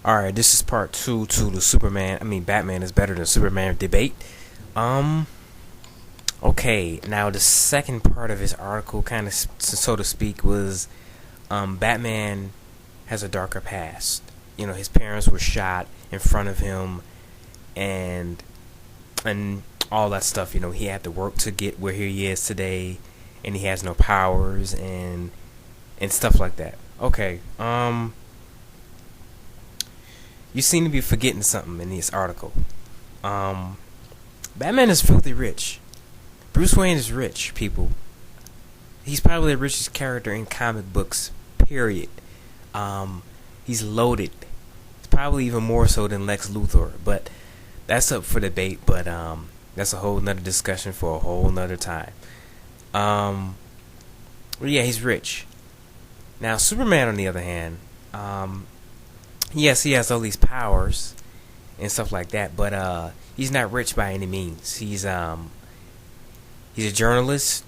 Alright, this is part two to the Batman is better than Superman debate. Um, okay, now the second part of his article, kind of so to speak, was Batman has a darker past. You know, his parents were shot in front of him, and and all that stuff. You know, he had to work to get where he is today, and he has no powers and stuff like that. Okay, you seem to be forgetting something in this article. Um, Batman is filthy rich. Bruce Wayne is rich, people. He's probably the richest character in comic books, period. He's loaded. It's probably even more so than Lex Luthor, but that's up for debate, but that's a whole nother discussion for a whole nother time. Um, well, yeah, he's rich. Now, Superman, on the other hand, yes, he has all these powers and stuff like that, but he's not rich by any means. He's a journalist,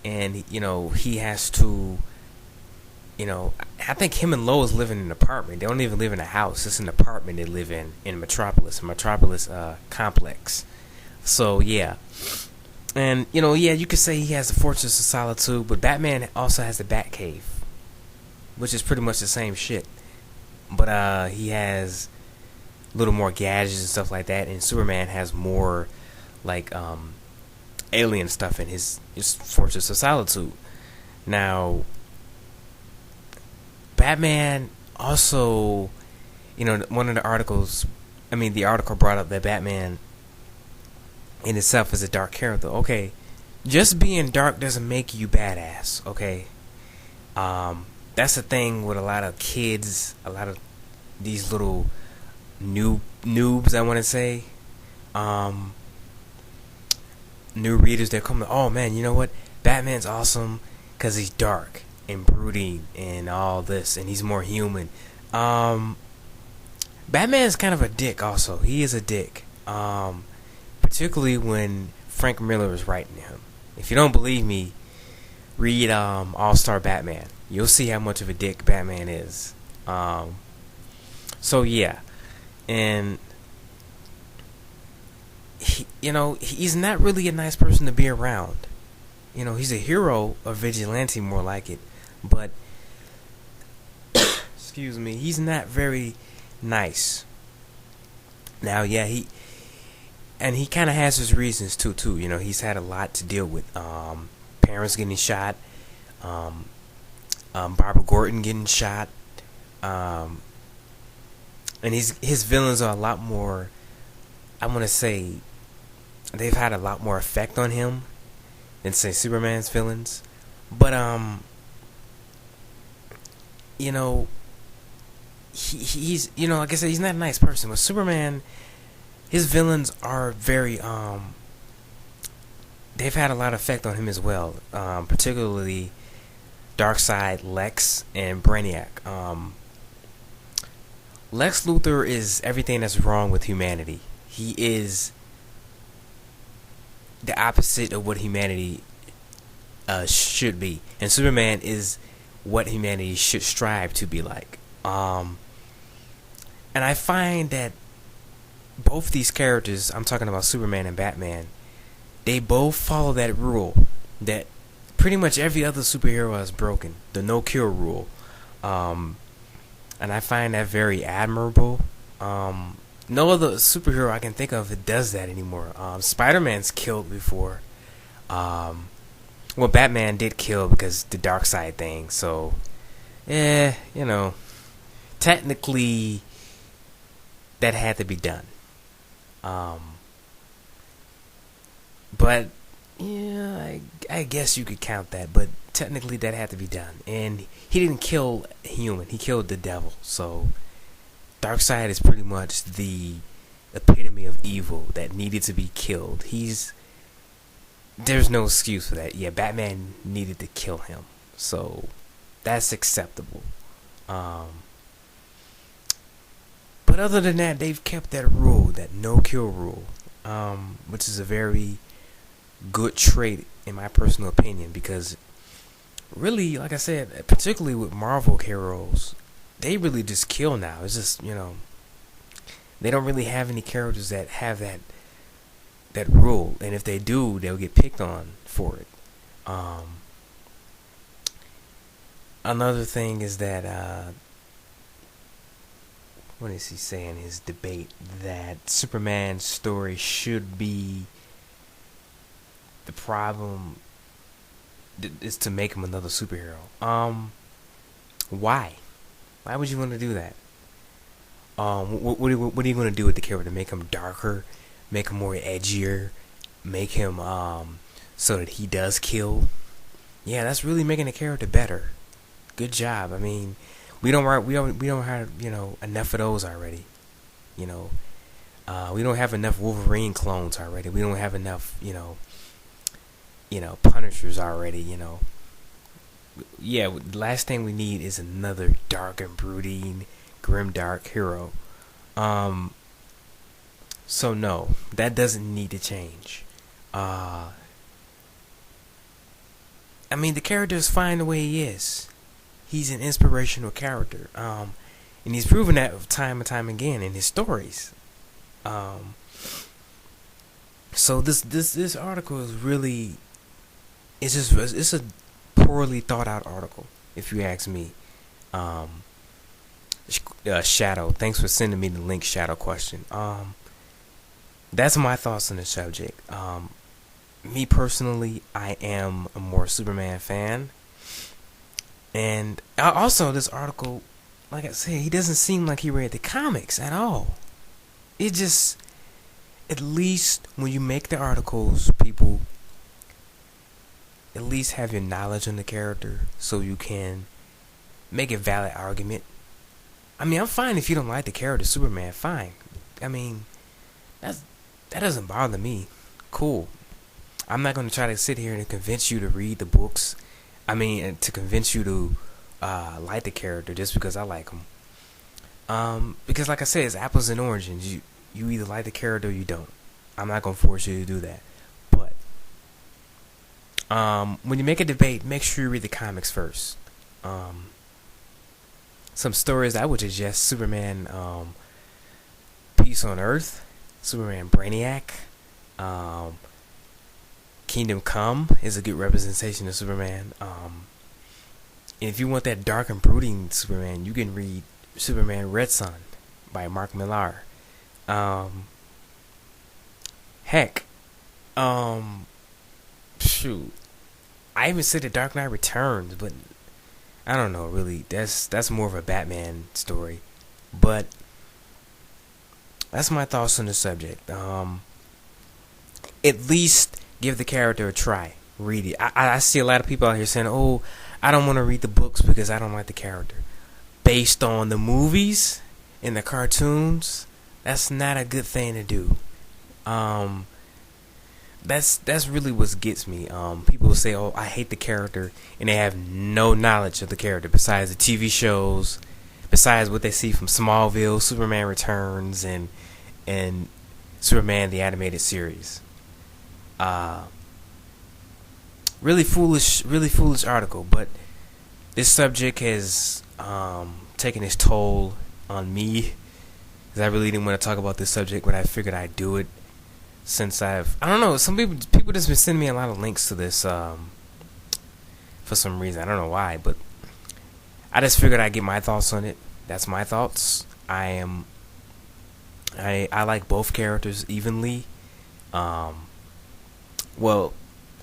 and he has to. I think him and Lois live in an apartment. They don't even live in a house. It's an apartment they live in Metropolis, complex. So yeah, and yeah, you could say he has the Fortress of Solitude, but Batman also has the Batcave, which is pretty much the same shit. But he has a little more gadgets and stuff like that, and Superman has more like alien stuff in his Fortress of Solitude. Now, Batman also, one of the articles, the article brought up that Batman in itself is a dark character. Okay, just being dark doesn't make you badass. Okay, that's the thing with a lot of kids, a lot of these little noobs, I want to say, new readers that come to, oh man, you know what? Batman's awesome because he's dark and brooding and all this, and he's more human. Batman's kind of a dick also. He is a dick. Particularly when Frank Miller is writing him. If you don't believe me, read All-Star Batman. You'll see how much of a dick Batman is. So yeah. And he's not really a nice person to be around. He's a hero, a vigilante more like it, but excuse me, he's not very nice. Now, yeah, he kind of has his reasons too. He's had a lot to deal with. Parents getting shot, Barbara Gordon getting shot, and his villains are a lot more. I want to say they've had a lot more effect on him than say Superman's villains, but he's like I said, he's not a nice person. But Superman, his villains are very they've had a lot of effect on him as well, particularly Darkseid, Lex, and Brainiac. Lex Luthor is everything that's wrong with humanity. He is the opposite of what humanity should be, and Superman is what humanity should strive to be like. And I find that both these characters, I'm talking about Superman and Batman, they both follow that rule that pretty much every other superhero has broken, the no cure rule. And I find that very admirable. No other superhero I can think of that does that anymore. Spider-Man's killed before. Well, Batman did kill because the Darkseid thing. So, technically, that had to be done. But yeah, I guess you could count that. But technically, that had to be done. And he didn't kill a human; he killed the devil. So, Darkseid is pretty much the epitome of evil that needed to be killed. There's no excuse for that. Yeah, Batman needed to kill him, so that's acceptable. But other than that, they've kept that rule, that no kill rule, which is a very good trait in my personal opinion, because really, like I said, particularly with Marvel heroes, they really just kill now. It's just, they don't really have any characters that have that rule, and if they do, they'll get picked on for it. Another thing is that what is he saying? His debate that Superman's story should be the problem is to make him another superhero. Why? Why would you want to do that? What are you going to do with the character? Make him darker, make him more edgier, make him so that he does kill. Yeah, that's really making the character better. Good job. I mean, we don't have enough of those already. We don't have enough Wolverine clones already. We don't have enough Punishers already. Yeah, the last thing we need is another dark and brooding, grimdark hero. So no, that doesn't need to change. I mean, the character is fine the way he is. He's an inspirational character, and he's proven that time and time again in his stories. So this article is really, it's a poorly thought out article, if you ask me. Shadow, thanks for sending me the link. Shadow question. That's my thoughts on the subject. Me personally, I am a more Superman fan, and also this article, like I said, he doesn't seem like he read the comics at all. It just, at least when you make the articles, people at least have your knowledge on the character so you can make a valid argument. I mean, I'm fine if you don't like the character Superman, fine. I mean, that doesn't bother me. Cool. I'm not going to try to sit here and convince you to read the books. I mean, to convince you to like the character just because I like him. Because like I said, it's apples and oranges. You either like the character or you don't. I'm not going to force you to do that. But when you make a debate, make sure you read the comics first. Some stories I would suggest: Superman, Peace on Earth, Superman Brainiac, Kingdom Come is a good representation of Superman. And if you want that dark and brooding Superman, you can read Superman Red Son by Mark Millar. Heck, shoot, I even said The Dark Knight Returns, but I don't know, really. That's more of a Batman story. But that's my thoughts on the subject. At least give the character a try. Read it. I see a lot of people out here saying, "Oh, I don't want to read the books because I don't like the character." Based on the movies and the cartoons, that's not a good thing to do. That's really what gets me. People will say, "Oh, I hate the character," and they have no knowledge of the character besides the TV shows, besides what they see from Smallville, Superman Returns, and Superman the animated series. Really foolish article, but this subject has taken its toll on me, because I really didn't want to talk about this subject, but I figured I'd do it since I don't know, some people just been sending me a lot of links to this for some reason. I don't know why, but I just figured I'd get my thoughts on it. That's my thoughts. I like both characters evenly. Well,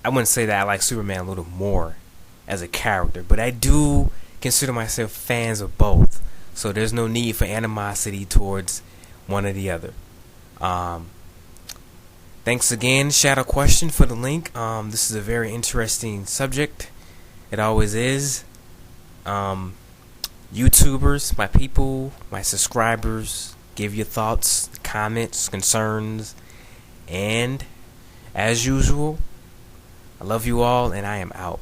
I wouldn't say that I like Superman a little more as a character, but I do consider myself fans of both. So there's no need for animosity towards one or the other. Thanks again, Shadow Question, for the link. This is a very interesting subject. It always is. YouTubers, my people, my subscribers, give your thoughts, comments, concerns, and as usual, I love you all, and I am out.